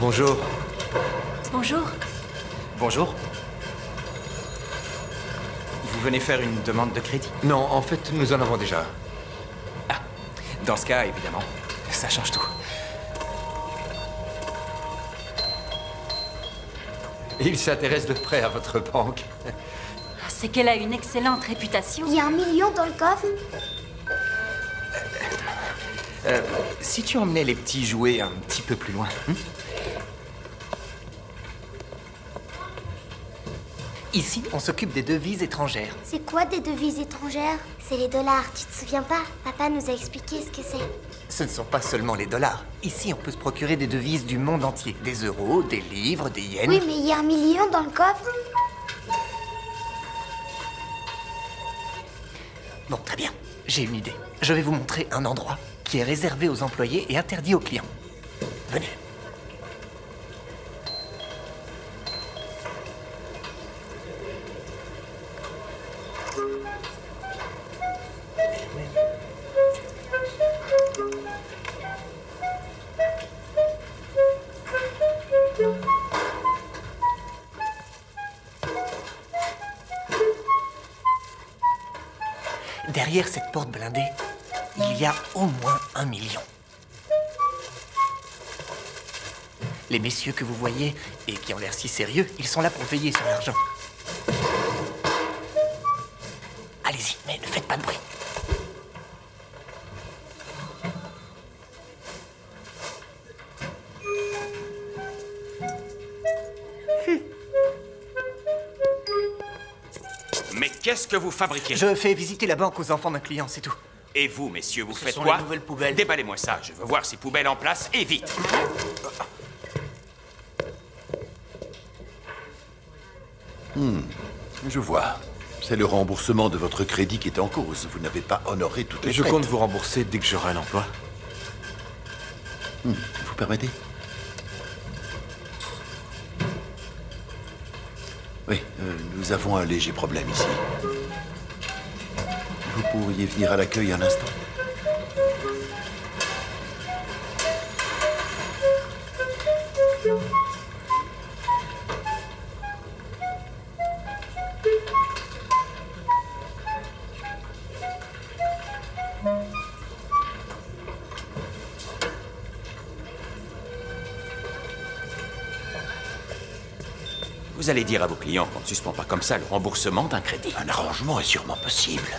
Bonjour. Bonjour. Bonjour. Vous venez faire une demande de crédit? Non, en fait, nous en avons déjà. Ah, dans ce cas, évidemment, ça change tout. Il s'intéresse de près à votre banque. C'est qu'elle a une excellente réputation. Il y a 1 million dans le coffre? Si tu emmenais les petits jouets un petit peu plus loin. Ici, on s'occupe des devises étrangères. C'est quoi des devises étrangères? C'est les dollars, tu te souviens pas? Papa nous a expliqué ce que c'est. Ce ne sont pas seulement les dollars. Ici, on peut se procurer des devises du monde entier. Des euros, des livres, des yens. Oui, mais il y a 1 million dans le coffre? Bon, très bien. J'ai une idée. Je vais vous montrer un endroit qui est réservé aux employés et interdit aux clients. Venez. Derrière cette porte blindée, il y a au moins 1 million. Les messieurs que vous voyez et qui ont l'air si sérieux, ils sont là pour veiller sur l'argent. Allez-y, mais ne faites pas de bruit. Mais qu'est-ce que vous fabriquez? Je fais visiter la banque aux enfants d'un client, c'est tout. Et vous, messieurs, vous faites sont quoi? les nouvelles poubelles. Déballez-moi ça, je veux voir ces poubelles en place, et vite. Je vois. C'est le remboursement de votre crédit qui est en cause. Vous n'avez pas honoré toutes les Je fêtes. compte vous rembourser dès que j'aurai un emploi. Vous permettez? Oui, nous avons un léger problème ici. Vous pourriez venir à l'accueil un instant? Vous allez dire à vos clients qu'on ne suspend pas comme ça le remboursement d'un crédit. Un arrangement est sûrement possible.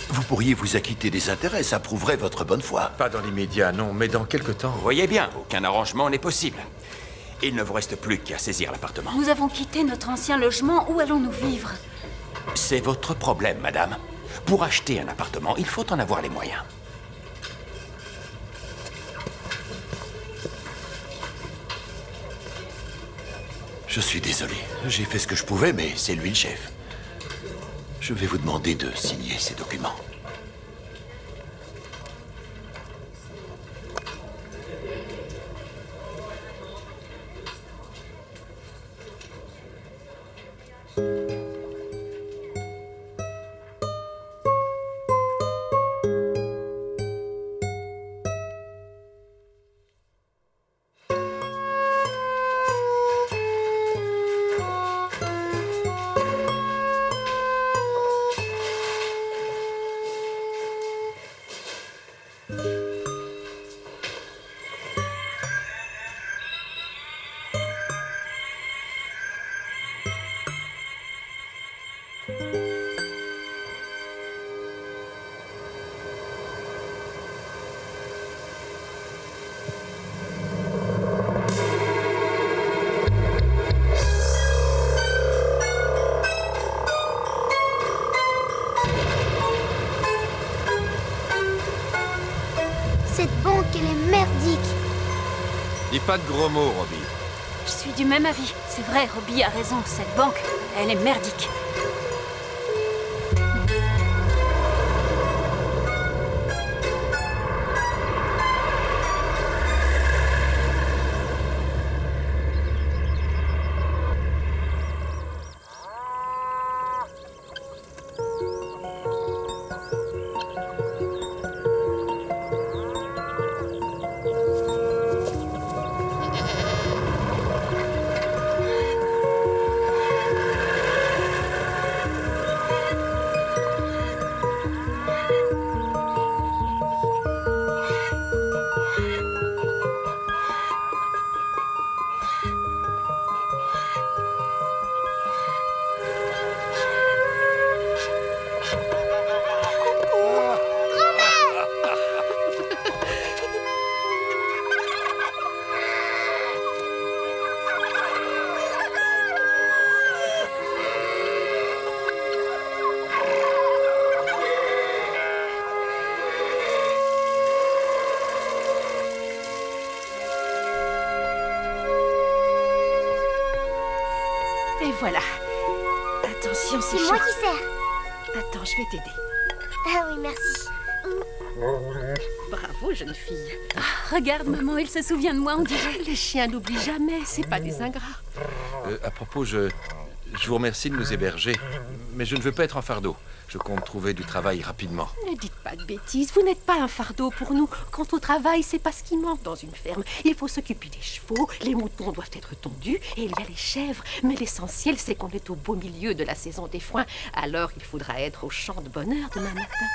Vous pourriez vous acquitter des intérêts, ça prouverait votre bonne foi. Pas dans l'immédiat, non, mais dans quelque temps. Vous voyez bien, aucun arrangement n'est possible. Il ne vous reste plus qu'à saisir l'appartement. Nous avons quitté notre ancien logement. Où allons-nous vivre? C'est votre problème, madame. Pour acheter un appartement, il faut en avoir les moyens. Je suis désolé. J'ai fait ce que je pouvais, mais c'est lui le chef. Je vais vous demander de signer ces documents. Cette banque, elle est merdique. Dis pas de gros mots, Robbie. Je suis du même avis. C'est vrai, Robbie a raison. Cette banque, elle est merdique. voilà. Attention, C'est moi qui sers. Attends, je vais t'aider. Ah oui, merci. Bravo, jeune fille. Regarde, maman, il se souvient de moi, on dirait. Les chiens n'oublient jamais, c'est pas des ingrats. À propos, je vous remercie de nous héberger, mais je ne veux pas être un fardeau. Je compte trouver du travail rapidement. Ne dites pas de bêtises, vous n'êtes pas un fardeau pour nous. Quant au travail, c'est pas ce qui manque dans une ferme. Il faut s'occuper des chevaux, les moutons doivent être tondus, et il y a les chèvres. Mais l'essentiel, c'est qu'on est au beau milieu de la saison des foins. Alors il faudra être au champ de bonne heure demain matin.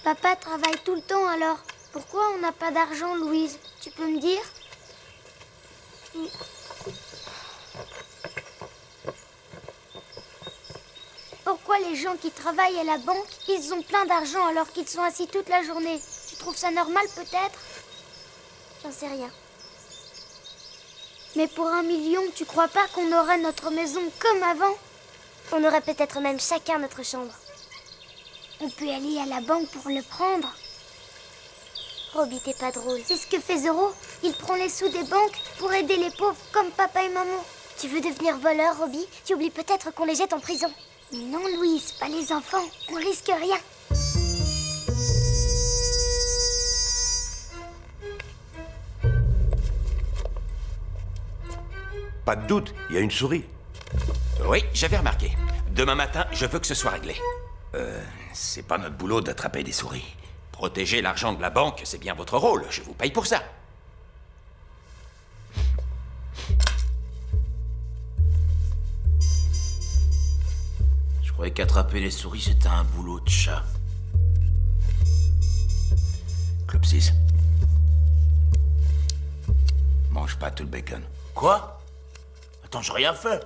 Papa travaille tout le temps alors. Pourquoi on n'a pas d'argent, Louise? Tu peux me dire? Pourquoi les gens qui travaillent à la banque, ils ont plein d'argent alors qu'ils sont assis toute la journée? Tu trouves ça normal peut-être? J'en sais rien. Mais pour 1 million, tu crois pas qu'on aurait notre maison comme avant? On aurait peut-être même chacun notre chambre. On peut aller à la banque pour le prendre. Robbie, t'es pas drôle. C'est ce que fait Zoro. Il prend les sous des banques pour aider les pauvres comme papa et maman. Tu veux devenir voleur, Robbie? Tu oublies peut-être qu'on les jette en prison. Mais non, Louise, pas les enfants. On risque rien. Pas de doute, il y a une souris. Oui, j'avais remarqué. Demain matin, je veux que ce soit réglé. C'est pas notre boulot d'attraper des souris. Protéger l'argent de la banque, c'est bien votre rôle. Je vous paye pour ça. Je croyais qu'attraper les souris, c'était un boulot de chat. Club 6. Mange pas tout le bacon. Quoi? Attends, j'ai rien fait.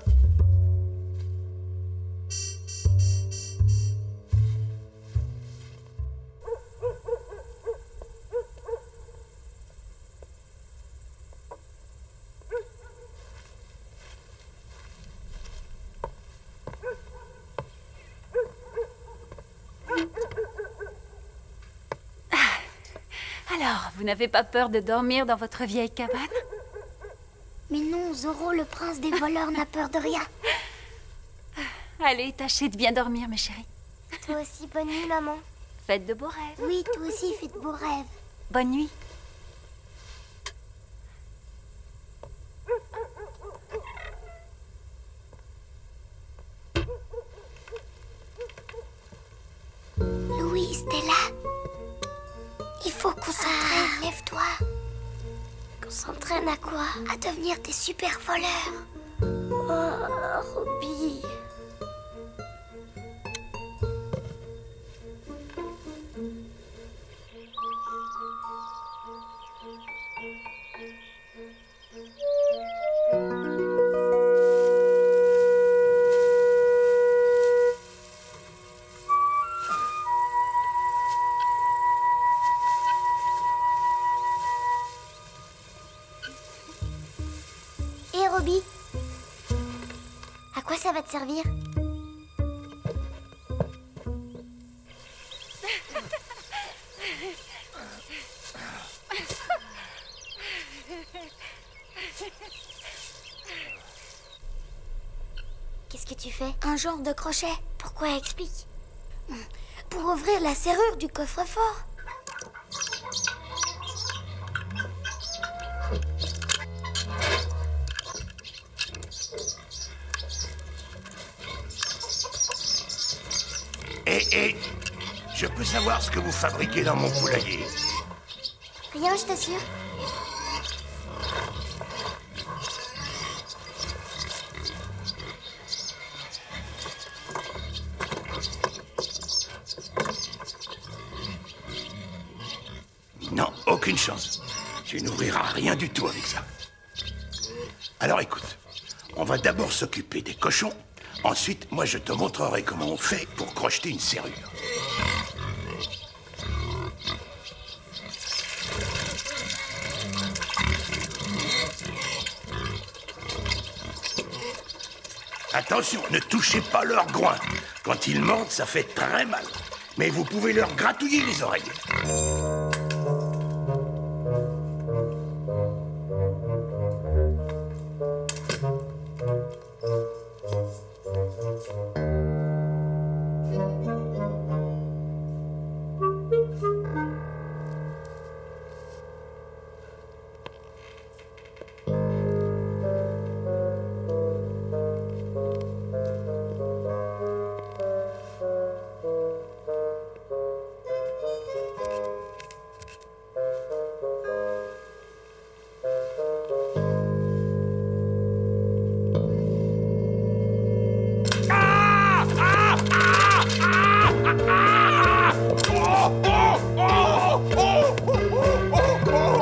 Alors, vous n'avez pas peur de dormir dans votre vieille cabane? Mais non, Zoro, le prince des voleurs, n'a peur de rien. Allez, tâchez de bien dormir, mes chéris. Toi aussi, bonne nuit, maman. Faites de beaux rêves. Oui, toi aussi, fais de beaux rêves. Bonne nuit. Louise, t'es là? Il faut qu'on s'entraîne, lève-toi. Qu'on s'entraîne à quoi? À devenir des super voleurs. Oh, Robbie. Et Robbie, à quoi ça va te servir? Qu'est-ce que tu fais? Un genre de crochet. Pourquoi? Explique. Pour ouvrir la serrure du coffre-fort. Et je peux savoir ce que vous fabriquez dans mon poulailler? Rien, je t'assure. Non, aucune chance. Tu n'ouvriras rien du tout avec ça. Alors écoute, on va d'abord s'occuper des cochons. Ensuite, moi je te montrerai comment on fait pour crocheter une serrure. Attention, ne touchez pas leurs groins. Quand ils mentent, ça fait très mal. mais vous pouvez leur gratouiller les oreilles.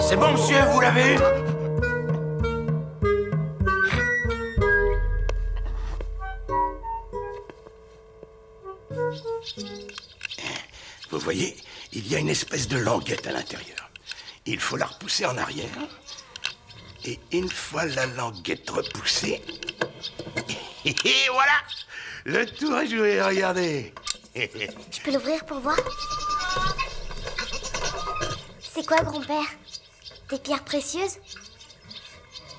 C'est bon, monsieur, vous l'avez eu? Vous voyez, il y a une espèce de languette à l'intérieur. Il faut la repousser en arrière. Et une fois la languette repoussée... Et voilà! Le tour est joué, regardez. Je peux l'ouvrir pour voir? C'est quoi, grand-père? Des pierres précieuses?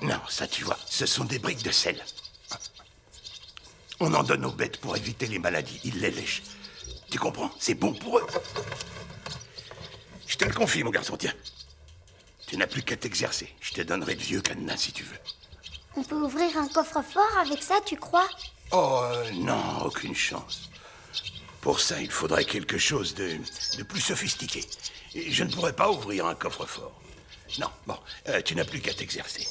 Non, ça tu vois, ce sont des briques de sel. On en donne aux bêtes pour éviter les maladies. Ils les lèchent. Tu comprends? C'est bon pour eux. Je te le confie, mon garçon, tiens. Tu n'as plus qu'à t'exercer. Je te donnerai de vieux cadenas si tu veux. On peut ouvrir un coffre-fort avec ça, tu crois? Oh, non, aucune chance. Pour ça, il faudrait quelque chose de plus sophistiqué. Et je ne pourrais pas ouvrir un coffre-fort. Non, bon, tu n'as plus qu'à t'exercer.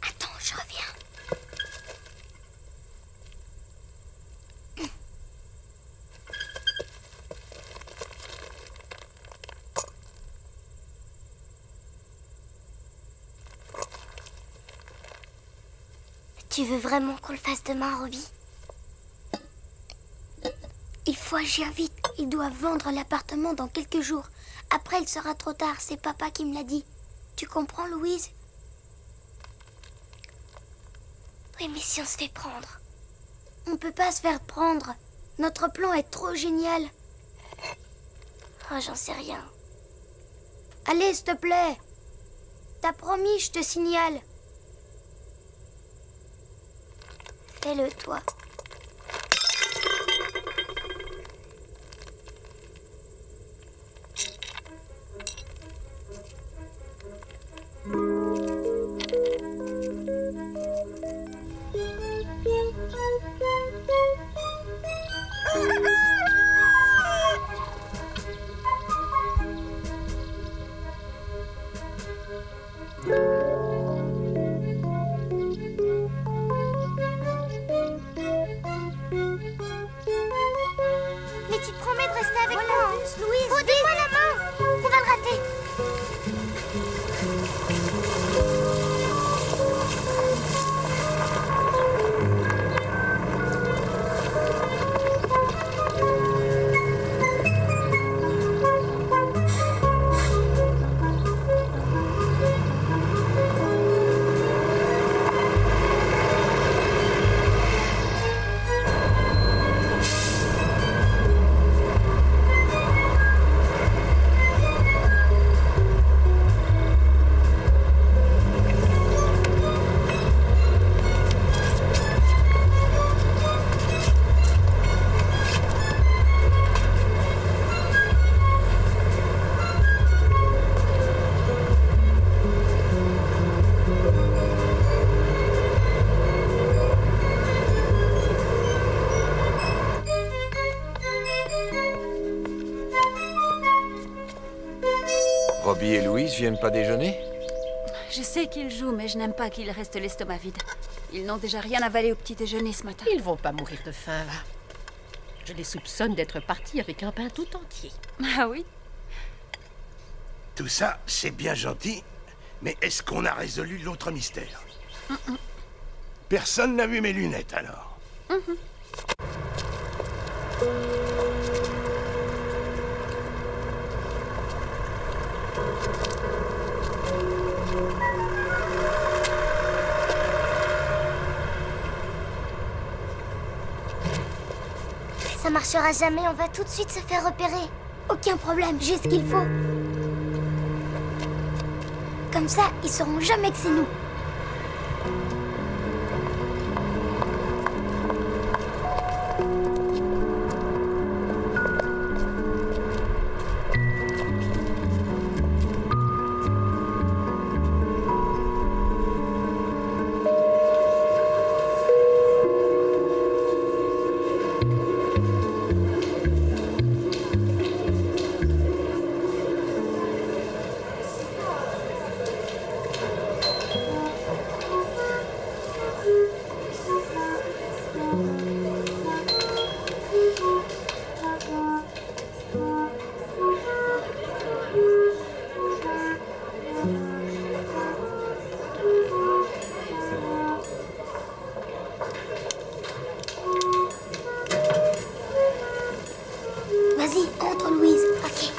Attends, je reviens. Tu veux vraiment qu'on le fasse demain, Robbie? Il faut agir vite. Ils doivent vendre l'appartement dans quelques jours. Après, il sera trop tard. C'est papa qui me l'a dit. Tu comprends, Louise? Oui, mais si on se fait prendre? On peut pas se faire prendre. Notre plan est trop génial. Oh, j'en sais rien. Allez, s'il te plaît. T'as promis, je te signale. Fais-le, toi. Mais tu te promets de rester avec moi, hein, Louise? Oh, donne-moi la main. On va le rater. Robbie et Louise viennent pas déjeuner? Je sais qu'ils jouent, mais je n'aime pas qu'ils restent l'estomac vide. Ils n'ont déjà rien avalé au petit déjeuner ce matin. Ils vont pas mourir de faim, là. Je les soupçonne d'être partis avec un pain tout entier. Ah oui? Tout ça, c'est bien gentil, mais est-ce qu'on a résolu l'autre mystère? Personne n'a vu mes lunettes, alors. Ça marchera jamais, on va tout de suite se faire repérer. Aucun problème, j'ai ce qu'il faut. Comme ça, ils sauront jamais que c'est nous. Vas-y, entre Louise. Ok.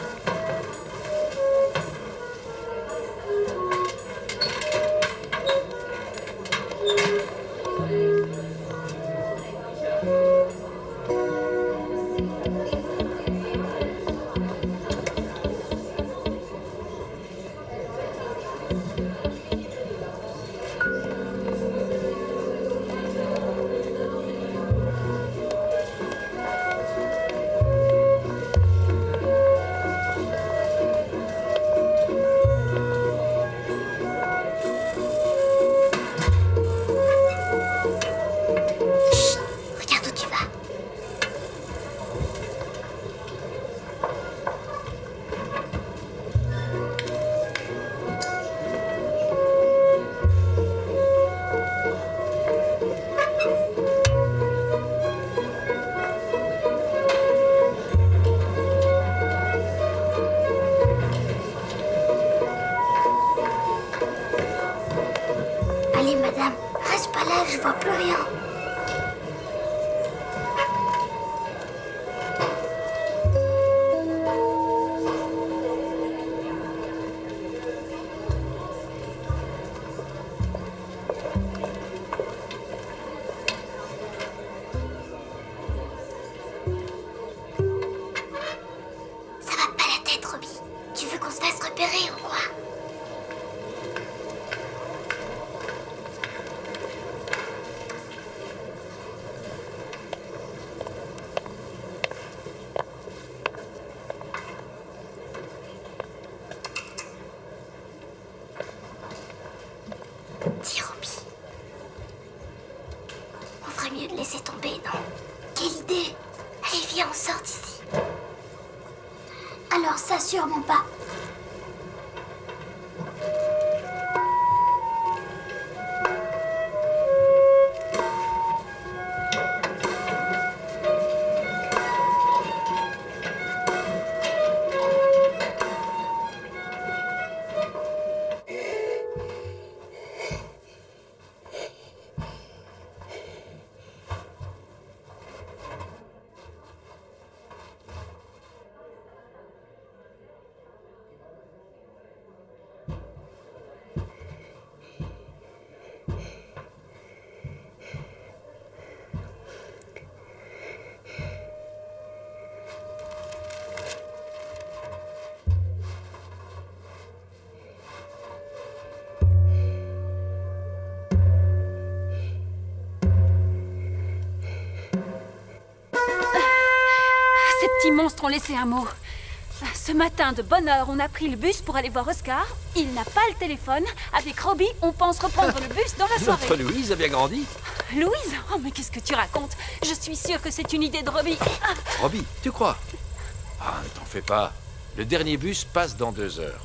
Regarde où tu vas. Allez, madame, reste pas là, je vois plus rien. Ça va pas la tête, Robbie. Tu veux qu'on se fasse repérer ou quoi? Dis, Robbie. On ferait mieux de laisser tomber, non? Quelle idée! Allez, viens, on sort d'ici. Alors ça, sûrement pas. Ces petits monstres ont laissé un mot. Ce matin, de bonne heure, on a pris le bus pour aller voir Oscar. Il n'a pas le téléphone. Avec Robbie, on pense reprendre le bus dans la soirée. Notre Louise a bien grandi. Louise? Oh, mais qu'est-ce que tu racontes? Je suis sûre que c'est une idée de Robbie. Ah, Robbie, tu crois? Ah, ne t'en fais pas. Le dernier bus passe dans 2 heures.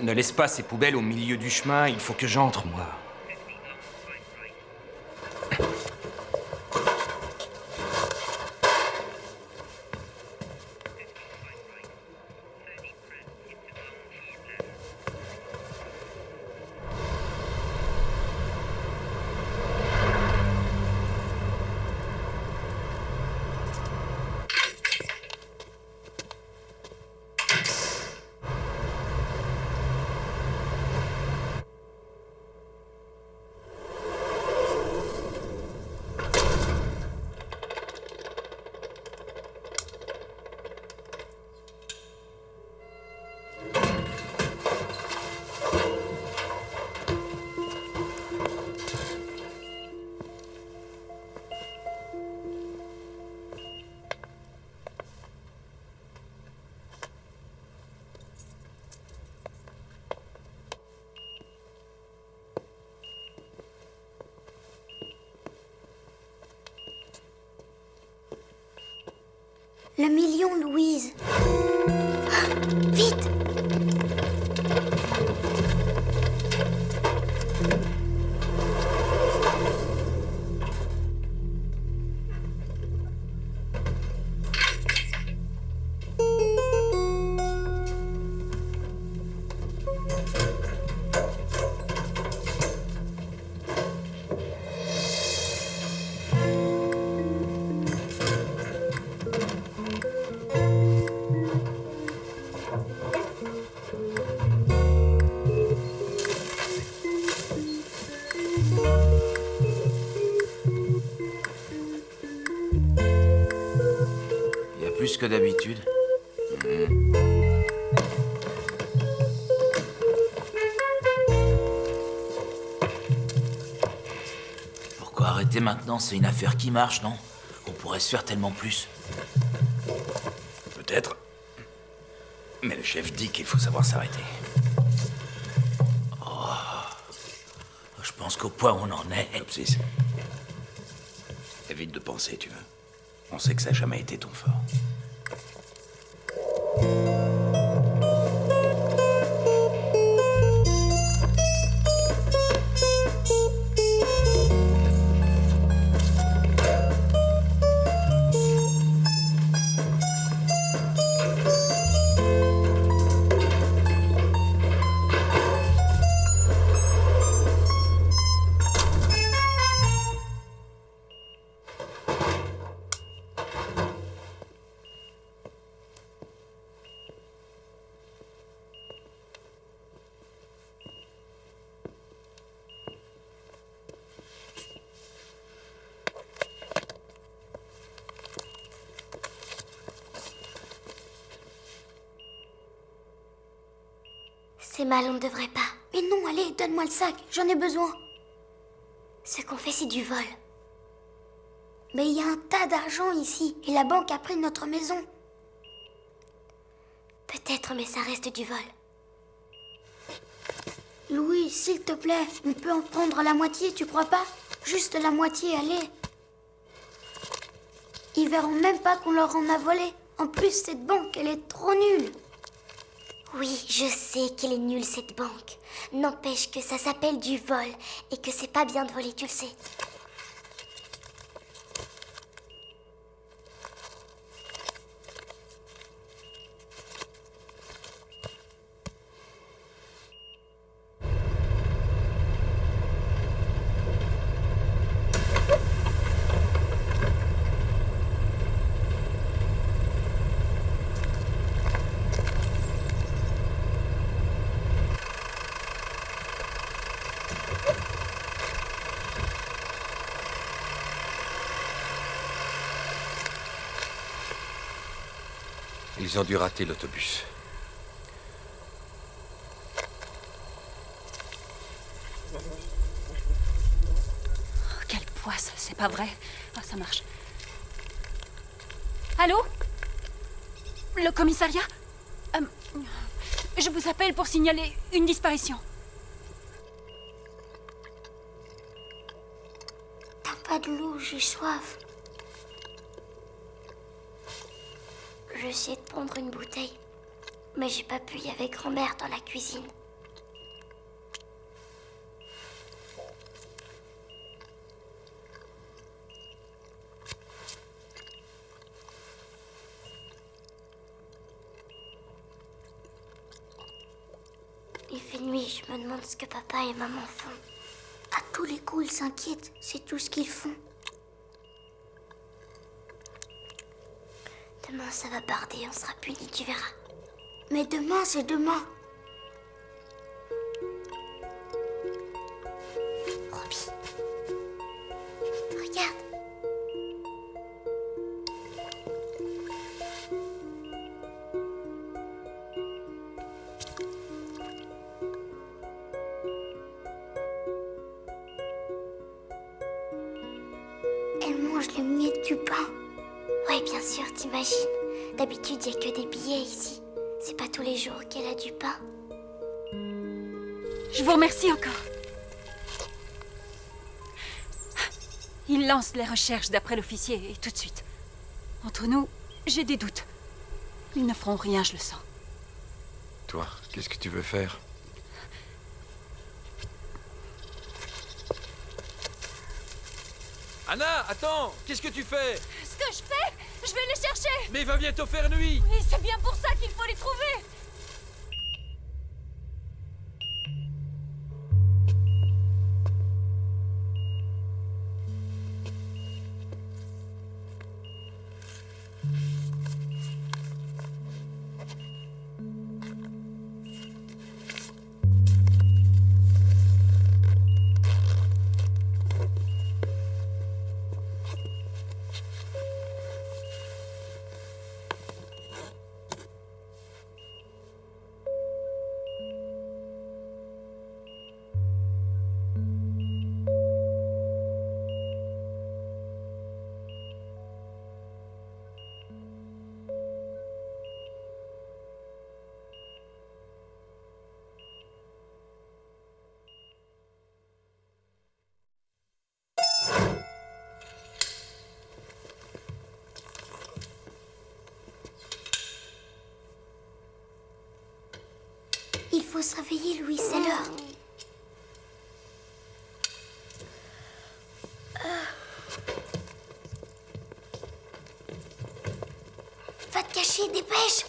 Ne laisse pas ces poubelles au milieu du chemin, il faut que j'entre, moi. Le million, Louise. Ah, vite! Plus que d'habitude. Pourquoi arrêter maintenant? C'est une affaire qui marche, non? On pourrait se faire tellement plus. Peut-être. Mais le chef dit qu'il faut savoir s'arrêter. Je pense qu'au point où on en est... Topsis. Évite de penser, tu veux. On sait que ça n'a jamais été ton fort. C'est mal, on ne devrait pas. Mais non, allez, donne-moi le sac, j'en ai besoin. Ce qu'on fait, c'est du vol. Mais il y a un tas d'argent ici, et la banque a pris notre maison. Peut-être, mais ça reste du vol. Louis, s'il te plaît, on peut en prendre la moitié, tu crois pas? Juste la moitié, allez. Ils verront même pas qu'on leur en a volé. En plus, cette banque, elle est trop nulle. Oui, je sais qu'elle est nulle, cette banque. N'empêche que ça s'appelle du vol et que c'est pas bien de voler, tu le sais. Ils ont dû rater l'autobus. Oh, quelle poisse, c'est pas vrai. Ah, ça marche. Allô? Le commissariat? Je vous appelle pour signaler une disparition. T'as pas de l'eau, j'ai soif. J'essaie de prendre une bouteille, mais j'ai pas pu, il y avait grand-mère dans la cuisine. Il fait nuit, je me demande ce que papa et maman font. À tous les coups, ils s'inquiètent. C'est tout ce qu'ils font. Demain, ça va barder, on sera punis, tu verras. Mais demain, c'est demain. Robbie. Regarde. Elle mange les miettes du pain. Ouais, bien sûr, t'imagines. D'habitude, il n'y a que des billets ici. C'est pas tous les jours qu'elle a du pain. Je vous remercie encore. Il lance les recherches d'après l'officier, et tout de suite. Entre nous, j'ai des doutes. Ils ne feront rien, je le sens. Toi, qu'est-ce que tu veux faire? Anna, attends! Qu'est-ce que tu fais? Ce que je fais, je vais les chercher! Mais il va bientôt faire nuit! Oui, c'est bien pour ça qu'il faut les trouver! Il faut se réveiller, Louis, c'est l'heure. Va te cacher, dépêche!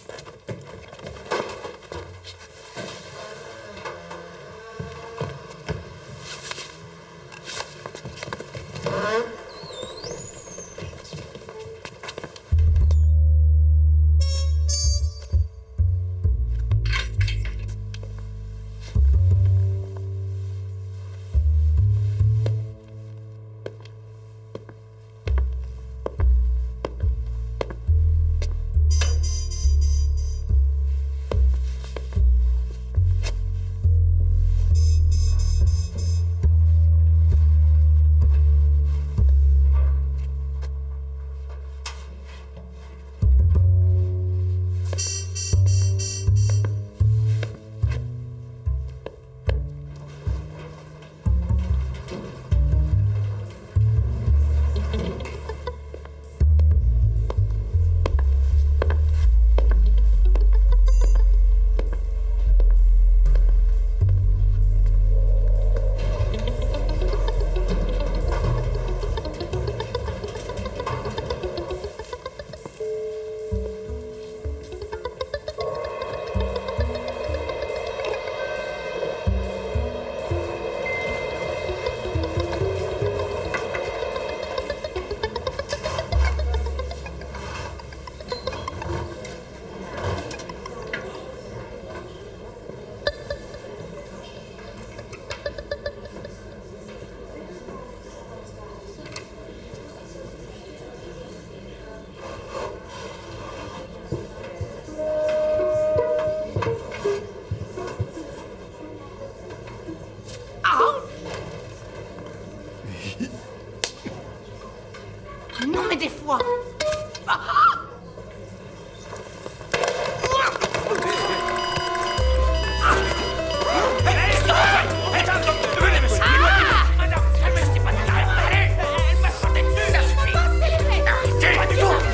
Non, mais des fois...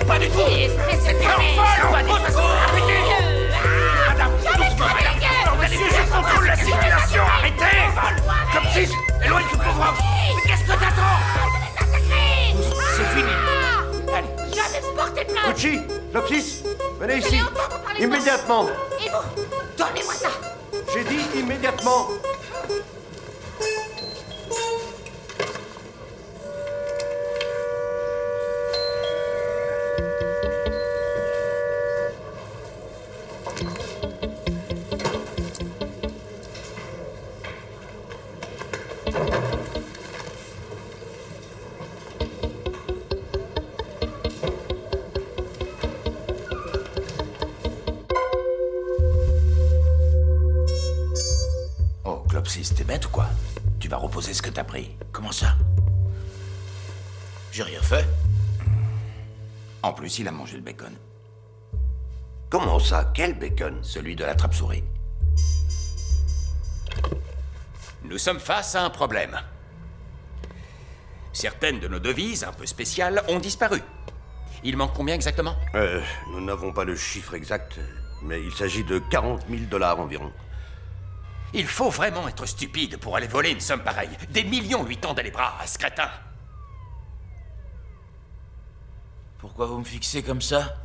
Pas du tout! C'est bien folle! Madame, doucement, madame! Monsieur, je contrôle la situation! Arrêtez! Copsis, éloigne ce pauvre homme! Mais qu'est-ce que t'attends? C'est fini! Allez! J'avais porté plainte! Pucci, Lopsis, venez ici! Immédiatement! Et vous? Donnez-moi ça! J'ai dit immédiatement. T'es bête ou quoi? Tu vas reposer ce que t'as pris. Comment ça? J'ai rien fait. En plus, il a mangé le bacon. Comment ça? Quel bacon? Celui de la trappe-souris. Nous sommes face à un problème. Certaines de nos devises, un peu spéciales, ont disparu. Il manque combien exactement? Nous n'avons pas le chiffre exact, mais il s'agit de 40 000 $ environ. Il faut vraiment être stupide pour aller voler une somme pareille. Des millions lui tendent les bras à ce crétin. Pourquoi vous me fixez comme ça?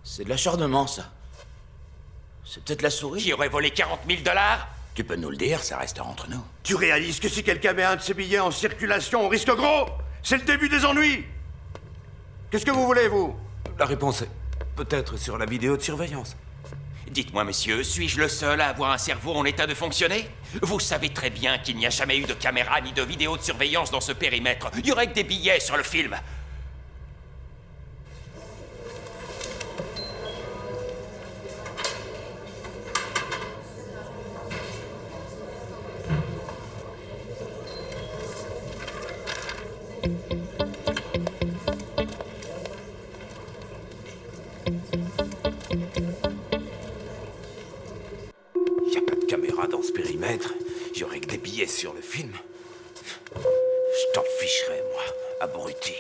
C'est de l'acharnement, ça. C'est peut-être la souris. Qui aurait volé 40 000 $? Tu peux nous le dire, ça restera entre nous. Tu réalises que si quelqu'un met un de ces billets en circulation, on risque gros? C'est le début des ennuis. Qu'est-ce que vous voulez, vous? La réponse est peut-être sur la vidéo de surveillance. Dites-moi, messieurs, suis-je le seul à avoir un cerveau en état de fonctionner? Vous savez très bien qu'il n'y a jamais eu de caméra ni de vidéo de surveillance dans ce périmètre. Il y aurait que des billets sur le film. J'aurais que des billets sur le film. Je t'en ficherai, moi, abruti.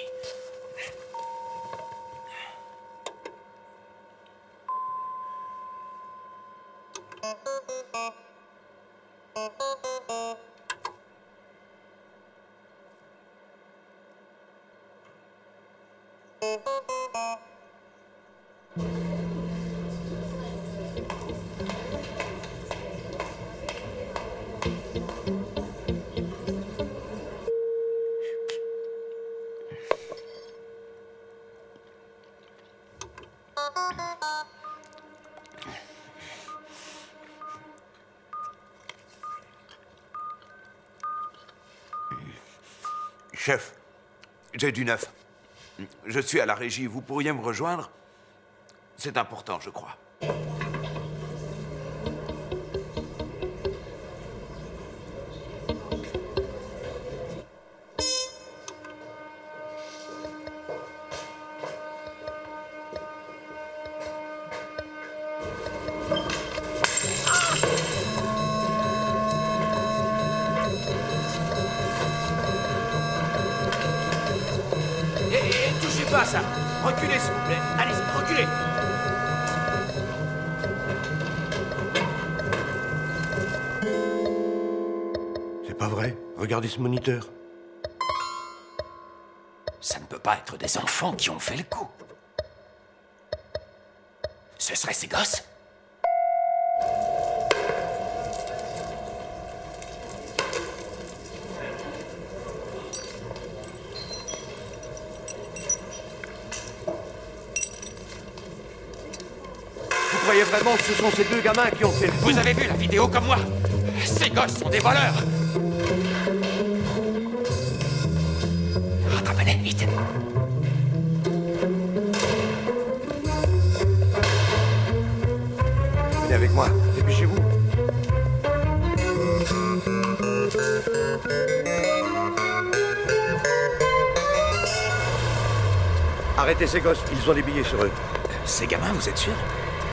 Chef, j'ai du neuf. Je suis à la régie, vous pourriez me rejoindre? C'est important, je crois. Touchez pas à ça. Reculez, s'il vous plaît. Allez-y, reculez. C'est pas vrai. Regardez ce moniteur. Ça ne peut pas être des enfants qui ont fait le coup. Ce seraient ces gosses? Vous croyez vraiment que ce sont ces deux gamins qui ont fait le coup? Vous avez vu la vidéo comme moi? Ces gosses sont des voleurs! Rattrapez-les, vite! Venez avec moi, dépêchez-vous. Arrêtez ces gosses, ils ont des billets sur eux. Ces gamins, vous êtes sûr?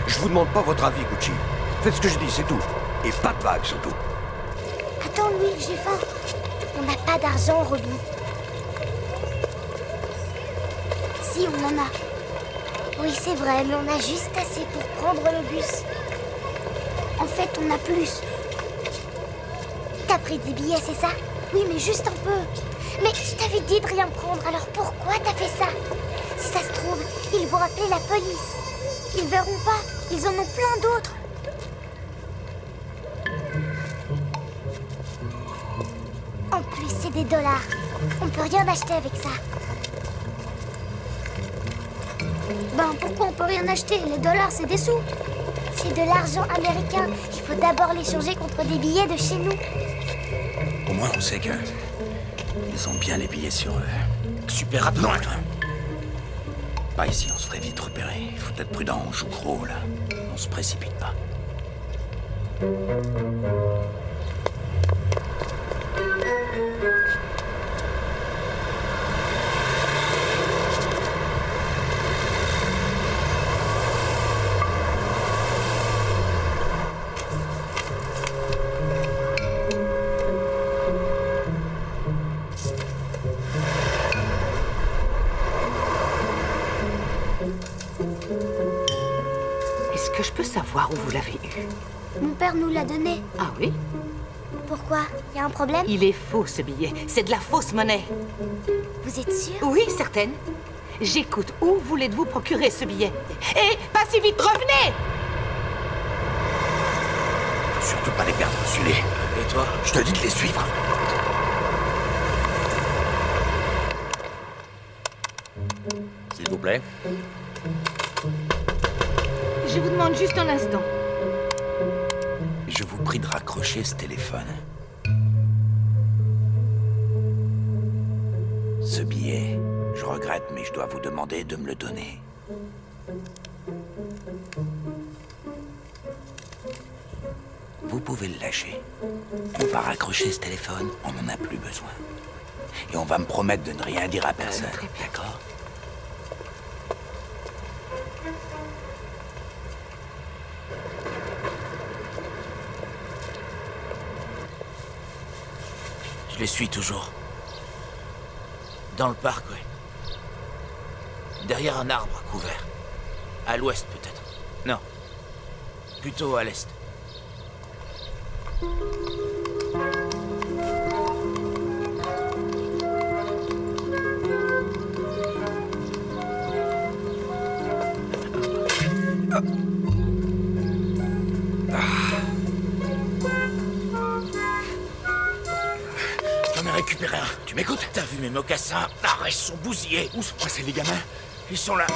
Je vous demande pas votre avis, Gucci. Faites ce que je dis, c'est tout. Et pas de vagues, surtout. Attends, Louis, j'ai faim. On n'a pas d'argent, Robbie. Si, on en a. Oui, c'est vrai, mais on a juste assez pour prendre le bus. En fait, on a plus. T'as pris des billets, c'est ça? Oui, mais juste un peu. Mais je t'avais dit de rien prendre, alors pourquoi t'as fait ça? Si ça se trouve, ils vont appeler la police. Ils verront pas, ils en ont plein d'autres. En plus, c'est des dollars. On peut rien acheter avec ça. Ben, pourquoi on peut rien acheter? Les dollars, c'est des sous. C'est de l'argent américain. Il faut d'abord l'échanger contre des billets de chez nous. Au moins, on sait que... ils ont bien les billets sur eux. Super rapidement. Pas ici, on se ferait vite repérer. Il faut être prudent, on joue gros, là. On se précipite pas. Est-ce que je peux savoir où vous l'avez eu? Mon père nous l'a donné. Ah oui? Pourquoi? Y a un problème? Il est faux, ce billet. C'est de la fausse monnaie. Vous êtes sûr? Oui, certaine. J'écoute. Où voulez-vous procurer ce billet? Et pas si vite, revenez! Faut surtout pas les perdre, suis-les. Et toi? Je te dis de les suivre. S'il vous plaît. Je vous demande juste un instant. Je vous prie de raccrocher ce téléphone. Ce billet, je regrette, mais je dois vous demander de me le donner. Vous pouvez le lâcher. On va raccrocher ce téléphone, on n'en a plus besoin. Et on va me promettre de ne rien dire à personne, d'accord? Je les suis toujours. Dans le parc, ouais. Derrière un arbre couvert. À l'ouest, peut-être. Non. Plutôt à l'est. J'en ai récupéré un. Tu m'écoutes? T'as vu mes mocassins? Arrête, ils sont bousillés. Où sont passés les gamins? Ils sont là.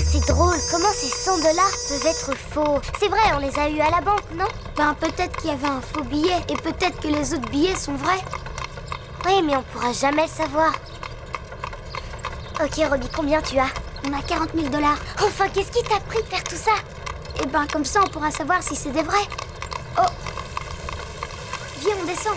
C'est drôle, comment ces 100 dollars peuvent être faux? C'est vrai, on les a eus à la banque, non? Ben, peut-être qu'il y avait un faux billet. Et peut-être que les autres billets sont vrais. Oui, mais on pourra jamais le savoir. Ok, Robbie, combien tu as? On a 40 000 dollars. Enfin, qu'est-ce qui t'a pris de faire tout ça? Et ben, comme ça, on pourra savoir si c'est des vrais. Oh! Viens, on descend.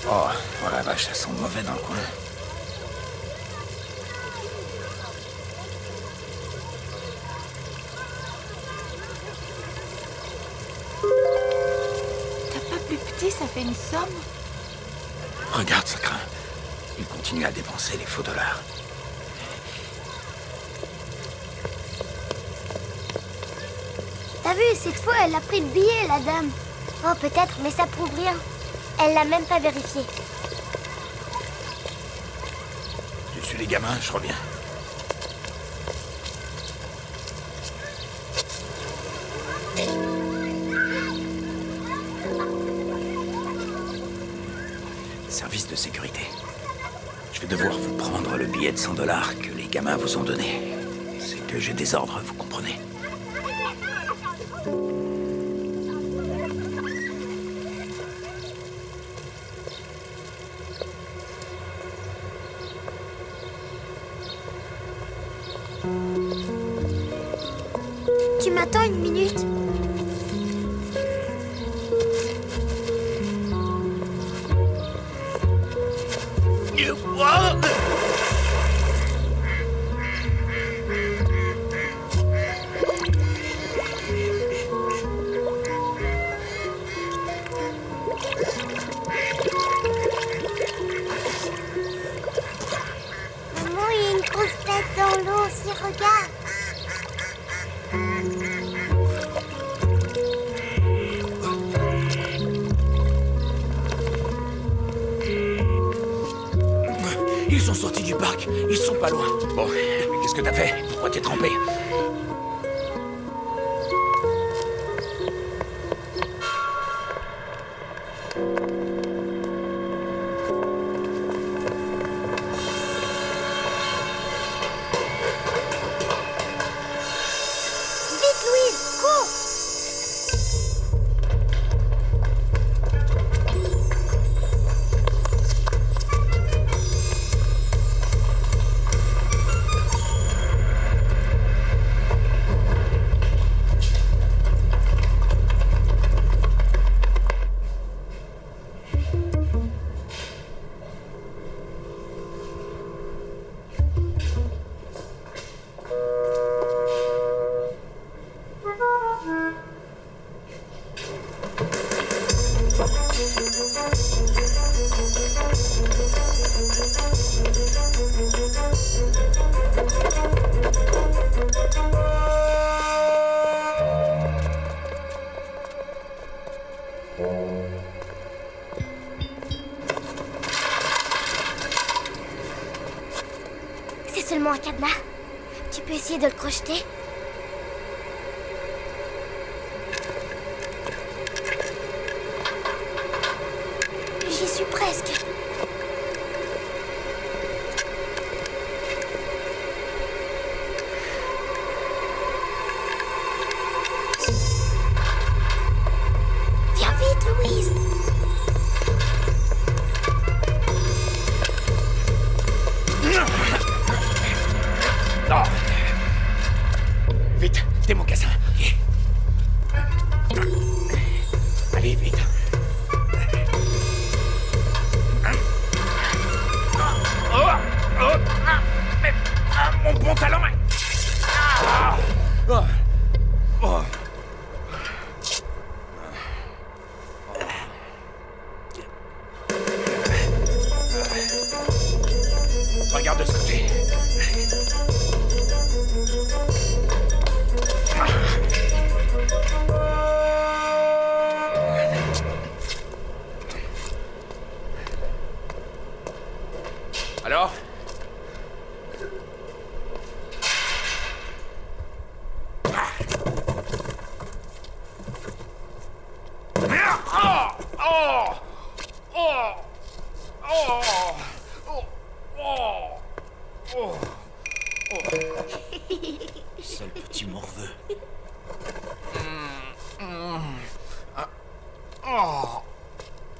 Oh la vache, ça sent mauvais dans le coin. T'as pas plus petit, ça fait une somme? Regarde, ça craint. Il continue à dépenser les faux dollars. T'as vu, cette fois, elle a pris le billet, la dame. Oh, peut-être, mais ça prouve rien. Elle l'a même pas vérifié. Tu suis les gamins, je reviens. Service de sécurité. Je vais devoir vous prendre le billet de 100 dollars que les gamins vous ont donné. C'est que j'ai des ordres, vous comprenez? Tu m'attends une minute? ici, regarde. Ils sont sortis du parc. Ils sont pas loin. Bon, mais qu'est-ce que t'as fait? Pourquoi t'es trempé? C'est seulement un cadenas. Tu peux essayer de le crocheter? J'y suis presque. Viens vite, Louise. Non. Vite, tes mocassins. Allez, vite. Mon pantalon. Regarde de ce côté. Alors? Sale petit morveux.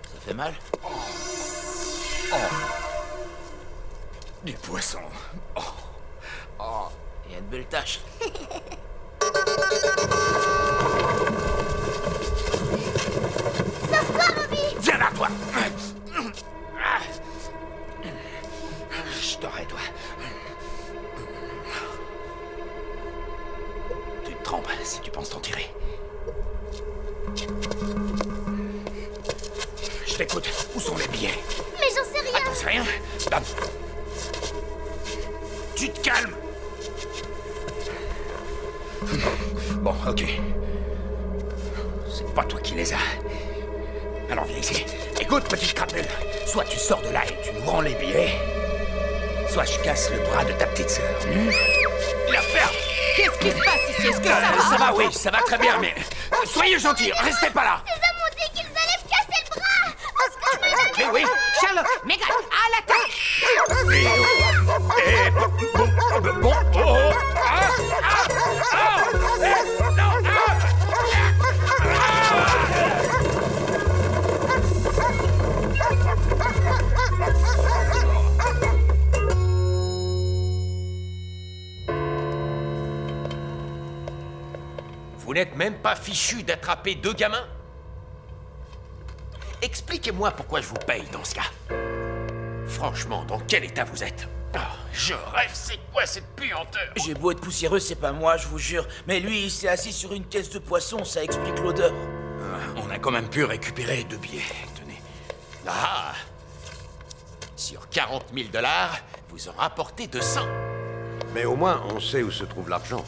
Ça fait mal? Du poisson. Il y a une belle tache. Sauve-toi, Robbie! Viens là, toi! Je t'aurai, toi. Tu te trompes si tu penses t'en tirer. Je t'écoute. Où sont les billets? Mais j'en sais rien! T'en sais rien? Donne. Tu te calmes! Bon, ok. C'est pas toi qui les as. Alors viens ici. Écoute, petite crapule. Soit tu sors de là et tu nous rends les billets, soit je casse le bras de ta petite sœur. La ferme! Qu'est-ce qui se passe ici? Est-ce que ça va? Ça va, oui, ça va très bien, mais soyez gentils, restez pas là. Ces hommes ont dit qu'ils allaient me casser le bras! Mais oui. Charlotte, Megan, à l'attaque! Vous n'êtes même pas fichu d'attraper 2 gamins? Expliquez-moi pourquoi je vous paye dans ce cas. Franchement, dans quel état vous êtes? Je rêve, c'est quoi cette puanteur? J'ai beau être poussiéreux, c'est pas moi, je vous jure. Mais lui, il s'est assis sur une caisse de poisson, ça explique l'odeur. On a quand même pu récupérer 2 billets, tenez. Ah! Sur 40 000 $, vous en rapportez 200. Mais au moins, on sait où se trouve l'argent.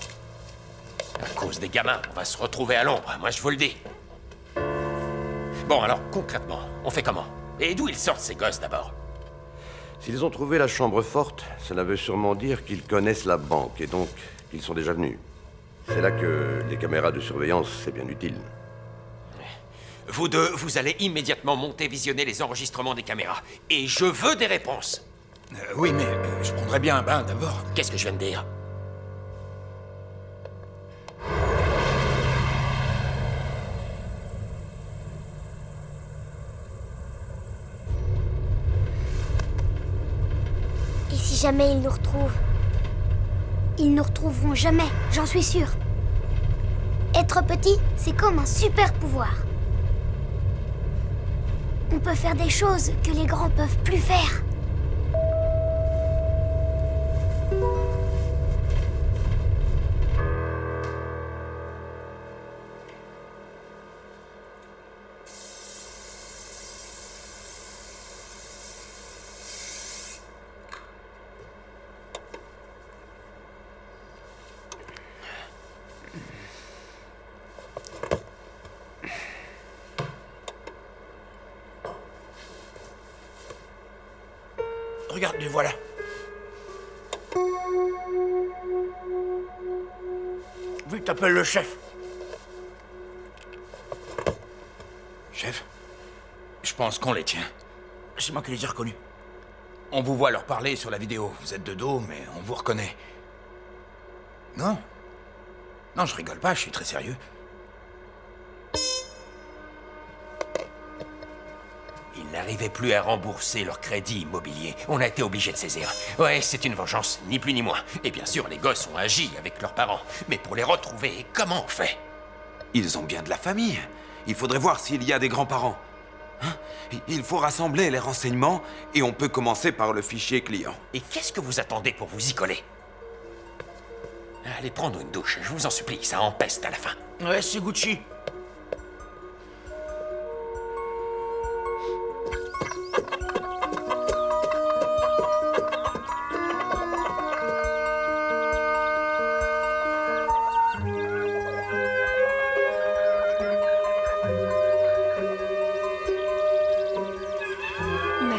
À cause des gamins, on va se retrouver à l'ombre, moi je vous le dis. Bon, alors, concrètement, on fait comment? Et d'où ils sortent ces gosses d'abord? S'ils ont trouvé la chambre forte, cela veut sûrement dire qu'ils connaissent la banque et donc qu'ils sont déjà venus. C'est là que les caméras de surveillance, c'est bien utile. Vous deux, vous allez immédiatement monter visionner les enregistrements des caméras. Et je veux des réponses. Oui, mais je prendrais bien un bain d'abord. Qu'est-ce que je viens de dire? Et si jamais ils nous retrouvent? Ils nous retrouveront jamais, j'en suis sûre. Être petit, c'est comme un super pouvoir. On peut faire des choses que les grands peuvent plus faire. Regarde, les voilà. Vite, t'appelles le chef. Chef, je pense qu'on les tient. C'est moi qui les ai reconnus. On vous voit leur parler sur la vidéo. Vous êtes de dos, mais on vous reconnaît. Non? Non, je rigole pas, je suis très sérieux. Ils n'arrivaient plus à rembourser leur crédit immobilier. On a été obligés de saisir. Ouais, c'est une vengeance, ni plus ni moins. Et bien sûr, les gosses ont agi avec leurs parents. Mais pour les retrouver, comment on fait? Ils ont bien de la famille. Il faudrait voir s'il y a des grands-parents. Hein? Il faut rassembler les renseignements et on peut commencer par le fichier client. Et qu'est-ce que vous attendez pour vous y coller? Allez prendre une douche, je vous en supplie, ça empeste à la fin. Ouais, c'est Gucci.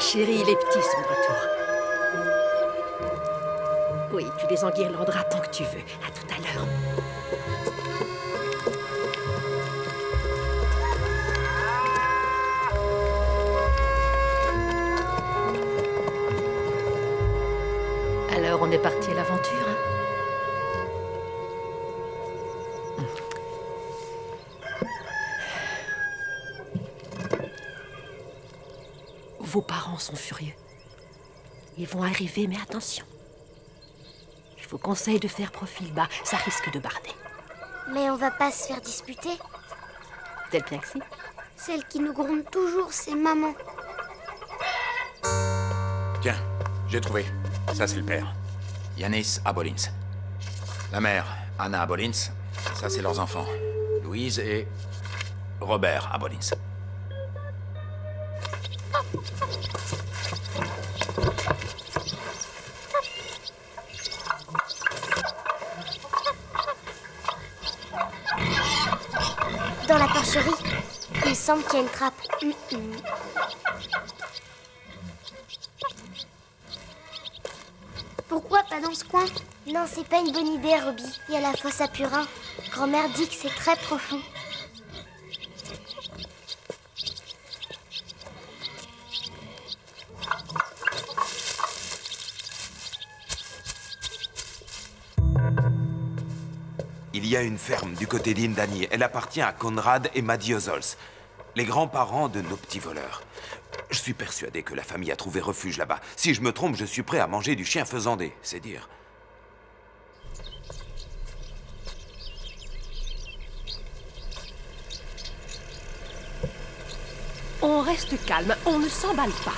Chérie, les petits sont de retour. Oui, tu les enguirlanderas tant que tu veux. À tout à l'heure. Alors, on est parti à l'aventure, hein? Vos parents sont furieux. Ils vont arriver, mais attention. Je vous conseille de faire profil bas, ça risque de barder. Mais on va pas se faire disputer. Tel bien que si. Celle qui nous gronde toujours, c'est maman. Tiens, j'ai trouvé. Ça, c'est le père. Yanis Abolins. La mère, Anna Abolins. Ça, c'est leurs enfants. Louise et Robert Abolins. Dans la porcherie, il semble qu'il y a une trappe. Pourquoi pas dans ce coin? Non, c'est pas une bonne idée, Robbie. Il y a la fosse à purin. Grand-mère dit que c'est très profond. Il y a une ferme du côté d'Indani. Elle appartient à Conrad et Maddie Ozols, les grands-parents de nos petits voleurs. Je suis persuadé que la famille a trouvé refuge là-bas. Si je me trompe, je suis prêt à manger du chien faisandé, c'est dire. On reste calme, on ne s'emballe pas.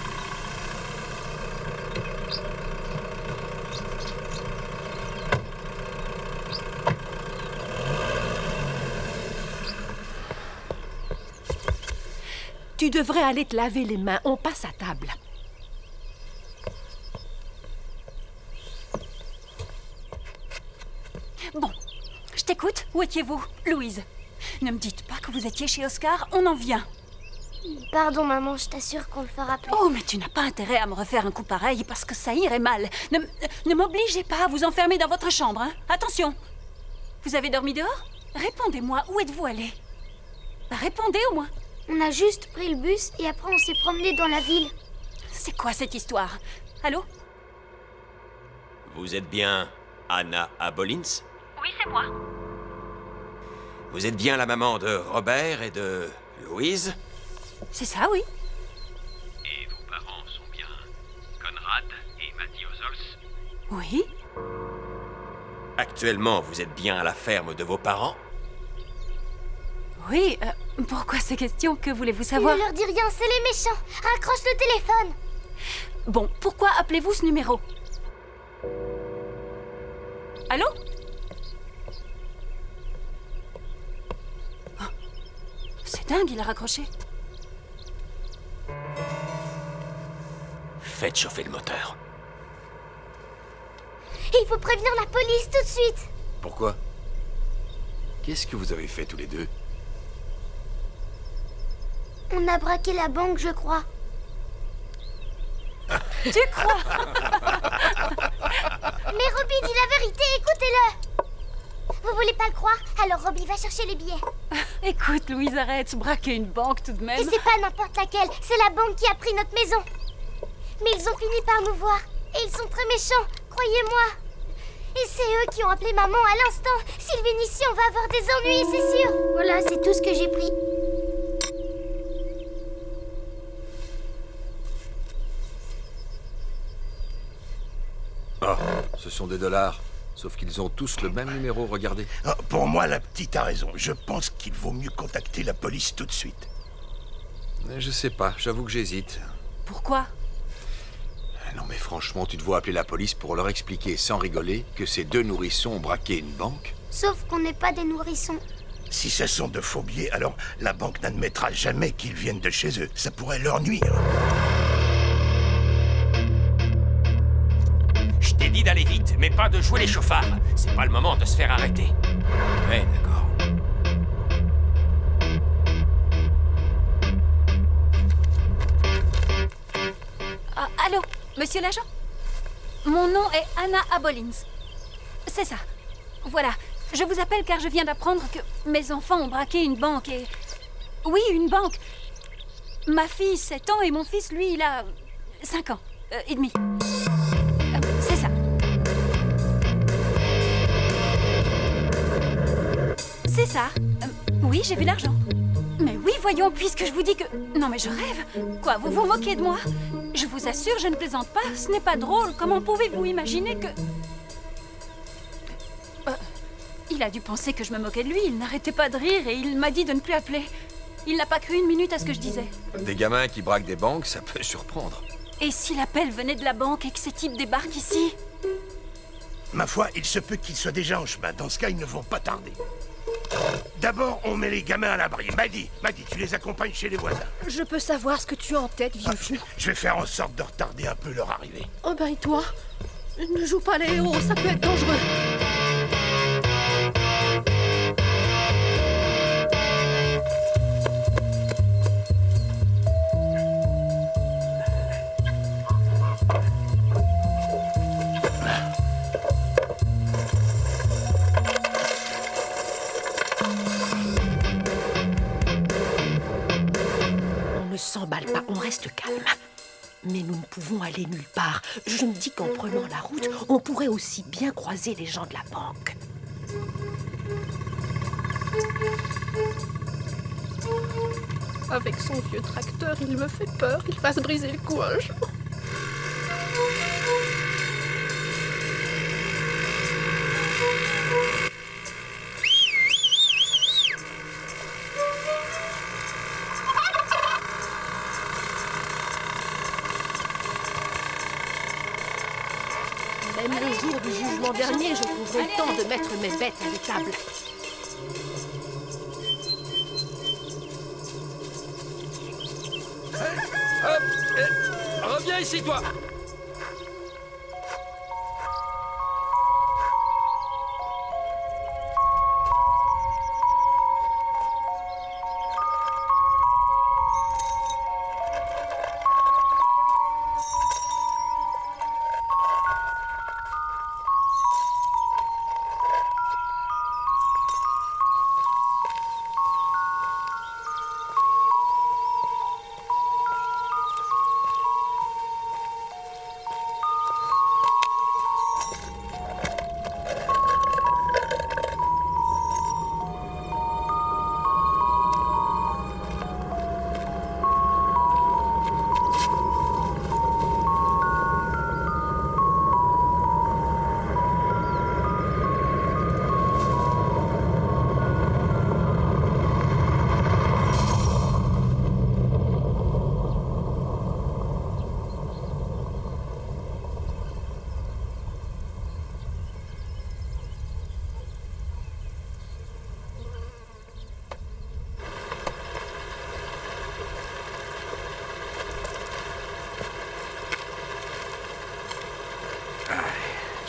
Tu devrais aller te laver les mains, on passe à table. Bon, je t'écoute. Où étiez-vous, Louise? Ne me dites pas que vous étiez chez Oscar, on en vient. Pardon, maman, je t'assure qu'on le fera plus. Oh, mais tu n'as pas intérêt à me refaire un coup pareil parce que ça irait mal. Ne m'obligez pas à vous enfermer dans votre chambre, hein. Attention. Vous avez dormi dehors? Répondez-moi, où êtes-vous allé? Répondez au moins. On a juste pris le bus et après on s'est promené dans la ville. C'est quoi cette histoire? Allô? Vous êtes bien Anna Abolins? Oui, c'est moi. Vous êtes bien la maman de Robert et de Louise? C'est ça, oui. Et vos parents sont bien Conrad et Matty Ozols? Oui. Actuellement, vous êtes bien à la ferme de vos parents? Oui, pourquoi ces questions? Que voulez-vous savoir? Ne leur dis rien, c'est les méchants. Raccroche le téléphone. Bon, pourquoi appelez-vous ce numéro? Allô? Oh, c'est dingue, il a raccroché. Faites chauffer le moteur. Il faut prévenir la police tout de suite. Pourquoi? Qu'est-ce que vous avez fait tous les deux? On a braqué la banque, je crois. Tu crois? Mais Robbie dit la vérité, écoutez-le. Vous voulez pas le croire? Alors Robbie va chercher les billets. Écoute, Louise, arrête, braquer une banque tout de même. Et c'est pas n'importe laquelle, c'est la banque qui a pris notre maison. Mais ils ont fini par nous voir. Et ils sont très méchants, croyez-moi. Et c'est eux qui ont appelé maman à l'instant. S'ils viennent ici, on va avoir des ennuis, c'est sûr. Voilà, c'est tout ce que j'ai pris. Ah, ce sont des dollars. Sauf qu'ils ont tous le même numéro, regardez. Ah, pour moi, la petite a raison. Je pense qu'il vaut mieux contacter la police tout de suite. Je sais pas, j'avoue que j'hésite. Pourquoi? Non mais franchement, tu te vois appeler la police pour leur expliquer, sans rigoler, que ces deux nourrissons ont braqué une banque? Sauf qu'on n'est pas des nourrissons. Si ce sont de faux billets, alors la banque n'admettra jamais qu'ils viennent de chez eux. Ça pourrait leur nuire. Je t'ai dit d'aller vite, mais pas de jouer les chauffards. C'est pas le moment de se faire arrêter. Ouais, d'accord. Ah, allô, monsieur l'agent? Mon nom est Anna Abolins. C'est ça. Voilà. Je vous appelle car je viens d'apprendre que mes enfants ont braqué une banque et... Oui, une banque. Ma fille, 7 ans, et mon fils, lui, il a 5 ans et demi. C'est ça. C'est ça. Oui, j'ai vu l'argent. Mais oui, voyons, puisque je vous dis que... Non, mais je rêve. Quoi, vous vous moquez de moi? Je vous assure, je ne plaisante pas. Ce n'est pas drôle. Comment pouvez-vous imaginer que... Il a dû penser que je me moquais de lui. Il n'arrêtait pas de rire et il m'a dit de ne plus appeler. Il n'a pas cru une minute à ce que je disais. Des gamins qui braquent des banques, ça peut surprendre. Et si l'appel venait de la banque et que ces types débarquent ici? Ma foi, il se peut qu'ils soient déjà en chemin. Dans ce cas, ils ne vont pas tarder. D'abord, on met les gamins à l'abri. Maddy, tu les accompagnes chez les voisins. Je peux savoir ce que tu as en tête, vieux fou. Je vais faire en sorte de retarder un peu leur arrivée. Oh ben et toi? Ne joue pas les héros, ça peut être dangereux. On ne s'emballe pas, on reste calme. Mais nous ne pouvons aller nulle part. Je me dis qu'en prenant la route, on pourrait aussi bien croiser les gens de la banque. Avec son vieux tracteur, il me fait peur. Il va se briser le cou un jour. Même le jour du jugement dernier, je trouverai le temps de mettre mes bêtes à l'étable. Hop, reviens ici, toi.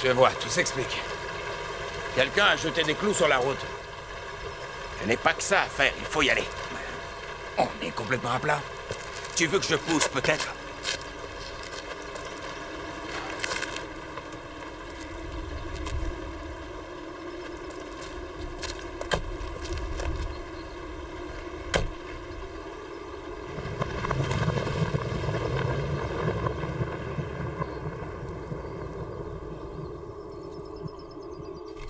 Je vois, tout s'explique. Quelqu'un a jeté des clous sur la route. Je n'ai pas que ça à faire, il faut y aller. On est complètement à plat. Tu veux que je pousse, peut-être?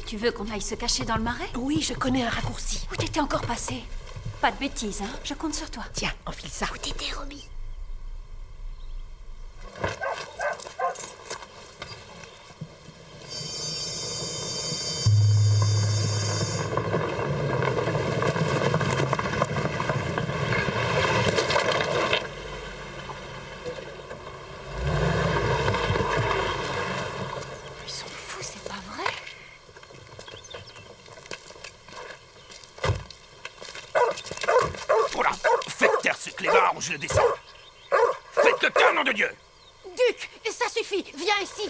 Tu veux qu'on aille se cacher dans le marais? Oui, je connais un raccourci. Où t'étais encore passé? Pas de bêtises, hein? Je compte sur toi. Tiens, enfile ça. Où t'étais, Robbie? Ils sont fous, c'est pas vrai? Voilà, faites taire ce clébard ou je le descends. Faites le tas, nom de Dieu! Duc, ça suffit. Viens ici.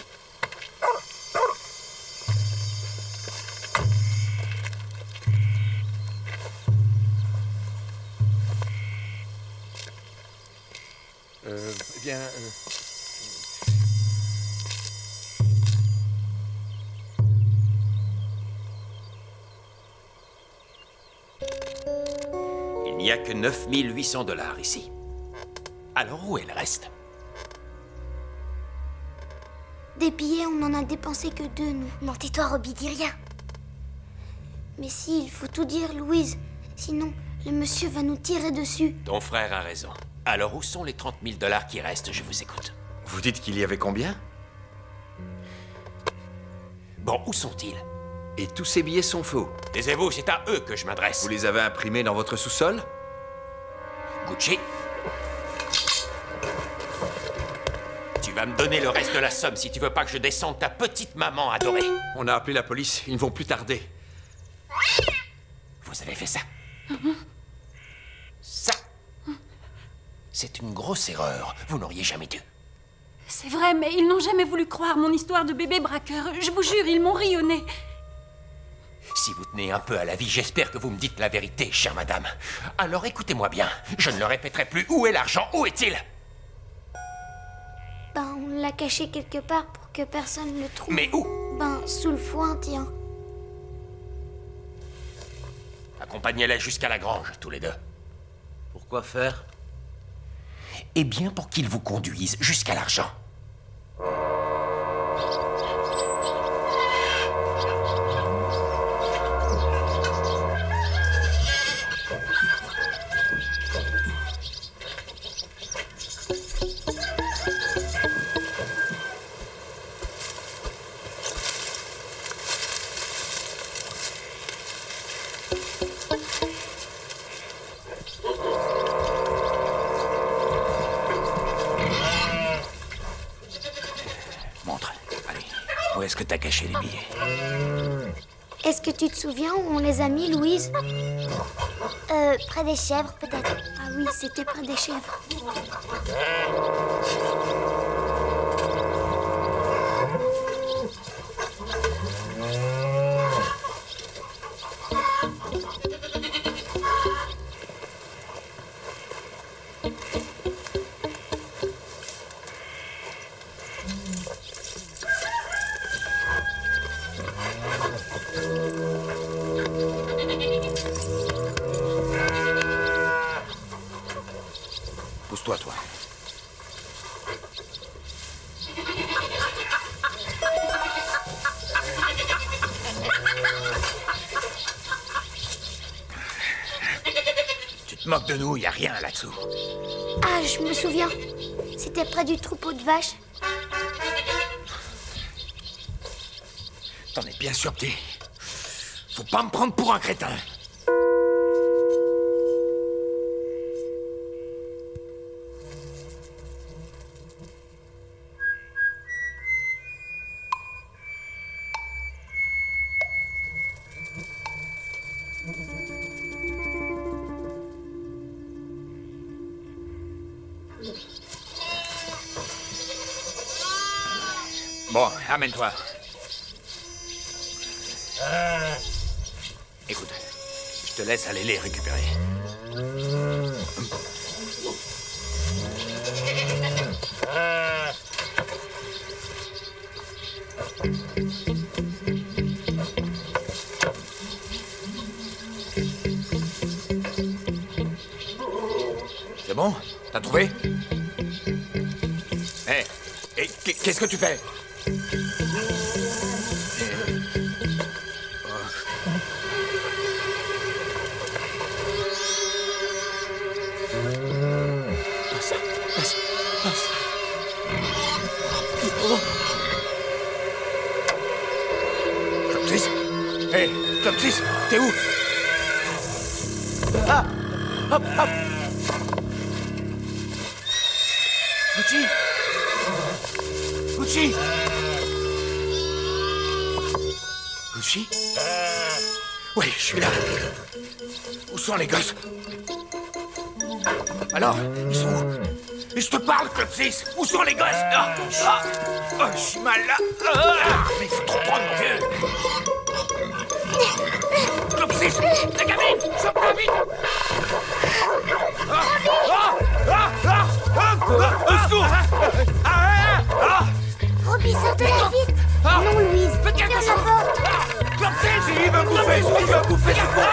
Eh bien... Il n'y a que 9800 $ ici. Alors où est le reste? Des billets, on n'en a dépensé que 2, nous. Non, tais-toi, Robbie, dis rien. Mais si, il faut tout dire, Louise. Sinon, le monsieur va nous tirer dessus. Ton frère a raison. Alors où sont les 30 000 $ qui restent? Je vous écoute. Vous dites qu'il y avait combien? Bon, où sont-ils? Et tous ces billets sont faux. Taisez-vous, c'est à eux que je m'adresse. Vous les avez imprimés dans votre sous-sol? Gucci. Tu vas me donner le reste de la somme si tu veux pas que je descende ta petite maman adorée. On a appelé la police, ils ne vont plus tarder. Vous avez fait ça? Ça? C'est une grosse erreur. Vous n'auriez jamais dû. C'est vrai, mais ils n'ont jamais voulu croire mon histoire de bébé braqueur. Je vous jure, ils m'ont ri au nez. Si vous tenez un peu à la vie, j'espère que vous me dites la vérité, chère madame. Alors écoutez-moi bien. Je ne le répéterai plus. Où est l'argent? Où est-il? Ben, on l'a caché quelque part pour que personne ne le trouve. Mais où? Ben, sous le foin, tiens. Accompagnez-les jusqu'à la grange, tous les deux. Pourquoi faire? Eh bien, pour qu'ils vous conduisent jusqu'à l'argent. Montre. Allez, où est-ce que t'as caché les billets? Est-ce que tu te souviens où on les a mis, Louise? Près des chèvres, peut-être. Ah oui, c'était près des chèvres. Pousse-toi, toi. Tu te moques de nous, y a rien là-dessous. Ah, je me souviens. C'était près du troupeau de vaches. T'en es bien sûr, petit. Faut pas me prendre pour un crétin. Bon, amène-toi. Écoute, je te laisse aller les récupérer. C'est bon? T'as trouvé? Hé, qu'est-ce que tu fais? Clopsis? Hé, Clopsis, t'es où? Ah! Hop, hop! Gucci! Gucci! Gucci? Oui, je suis là. Où sont les gosses? Alors, ils sont où? Et je te parle, Clopsis! Où sont les gosses? Je suis mal là! Mais il faut trop prendre, mon vieux! Clopsis! La gamine! Chope-la vite! Au secours! Robbie, sors de là vite! Non, Louise! Faites quelque chose! Ferme la porte! Clopsis! Il va bouffer! Il va bouffer! Secours!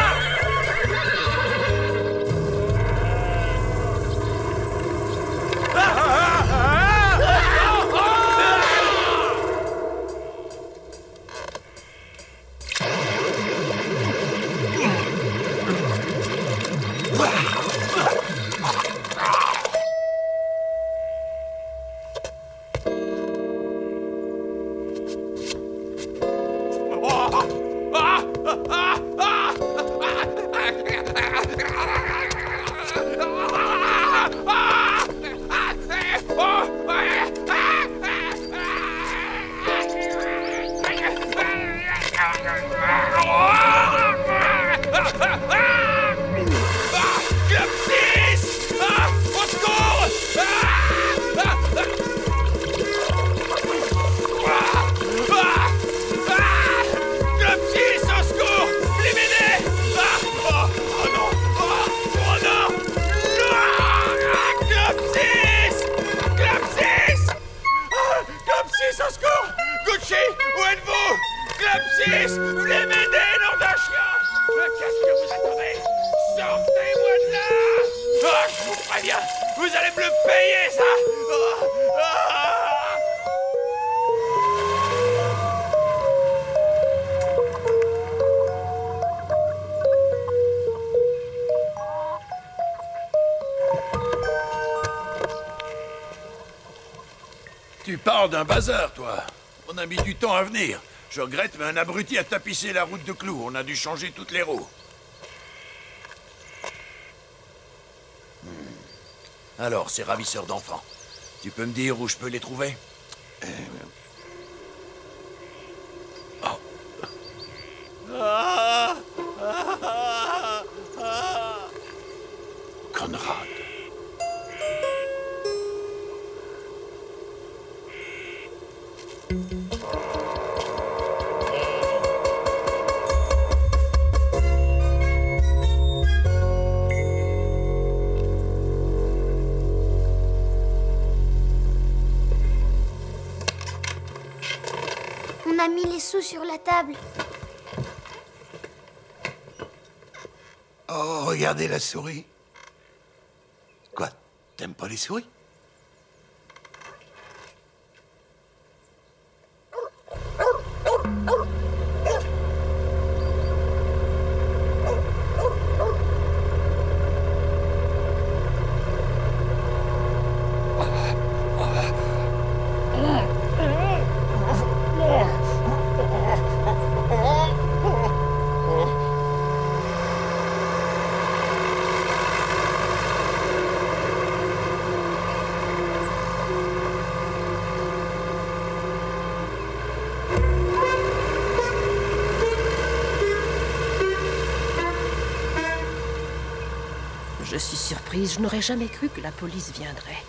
Tu parles d'un bazar, toi. On a mis du temps à venir. Je regrette, mais un abruti a tapissé la route de clous. On a dû changer toutes les roues. Alors, ces ravisseurs d'enfants, tu peux me dire où je peux les trouver? Conrad. On a mis les sous sur la table. Oh, regardez la souris. Quoi? T'aimes pas les souris? Je suis surprise, je n'aurais jamais cru que la police viendrait.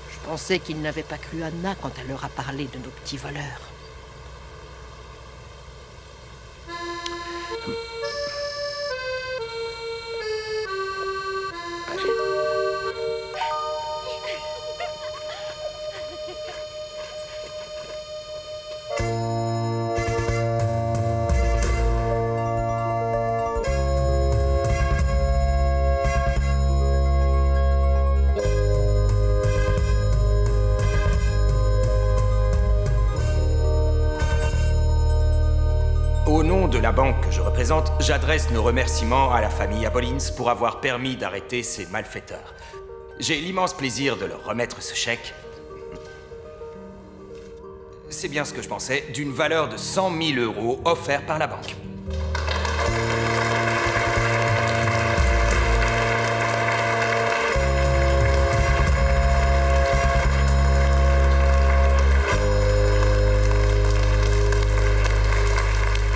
Je pensais qu'ils n'avaient pas cru Anna quand elle leur a parlé de nos petits voleurs. banque que je représente, j'adresse nos remerciements à la famille Abolins pour avoir permis d'arrêter ces malfaiteurs. J'ai l'immense plaisir de leur remettre ce chèque. C'est bien ce que je pensais, d'une valeur de 100 000 € offert par la banque.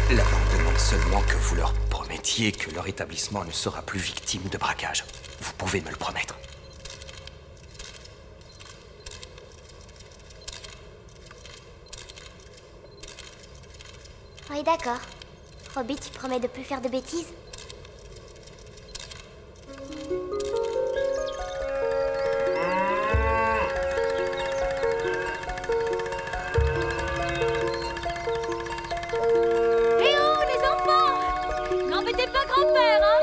La banque demande seulement que vous leur promettiez que leur établissement ne sera plus victime de braquage. Vous pouvez me le promettre. Oui, d'accord. Robbie, tu promets de plus faire de bêtises? Eh oh, les enfants! N'embêtez pas grand-père, hein?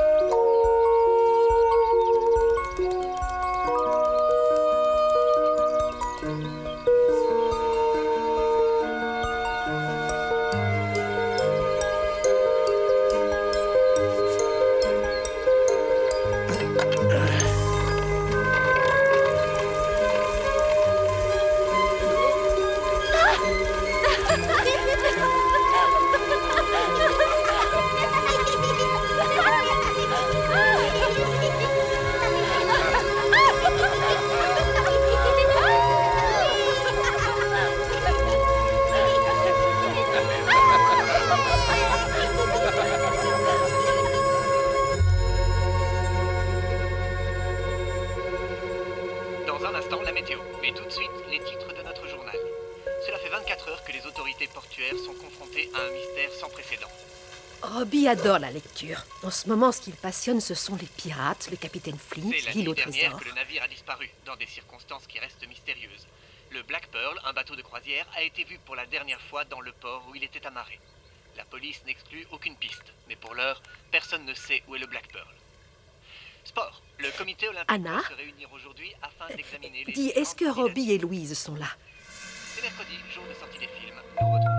Dans un instant, la météo. Mais tout de suite, les titres de notre journal. Cela fait 24 heures que les autorités portuaires sont confrontées à un mystère sans précédent. Robbie adore la lecture. En ce moment, ce qu'il passionne, ce sont les pirates, le capitaine Flint, C'est la l'île nuit au dernière trésor. que le navire a disparu, dans des circonstances qui restent mystérieuses. Le Black Pearl, un bateau de croisière, a été vu pour la dernière fois dans le port où il était amarré. La police n'exclut aucune piste, mais pour l'heure, personne ne sait où est le Black Pearl. Sport. Le comité olympique Anna, va se réunir aujourd'hui afin d'examiner les... Dis, est-ce que Robbie et Louise sont là? C'est mercredi, jour de sortie des films. Nous retrouvons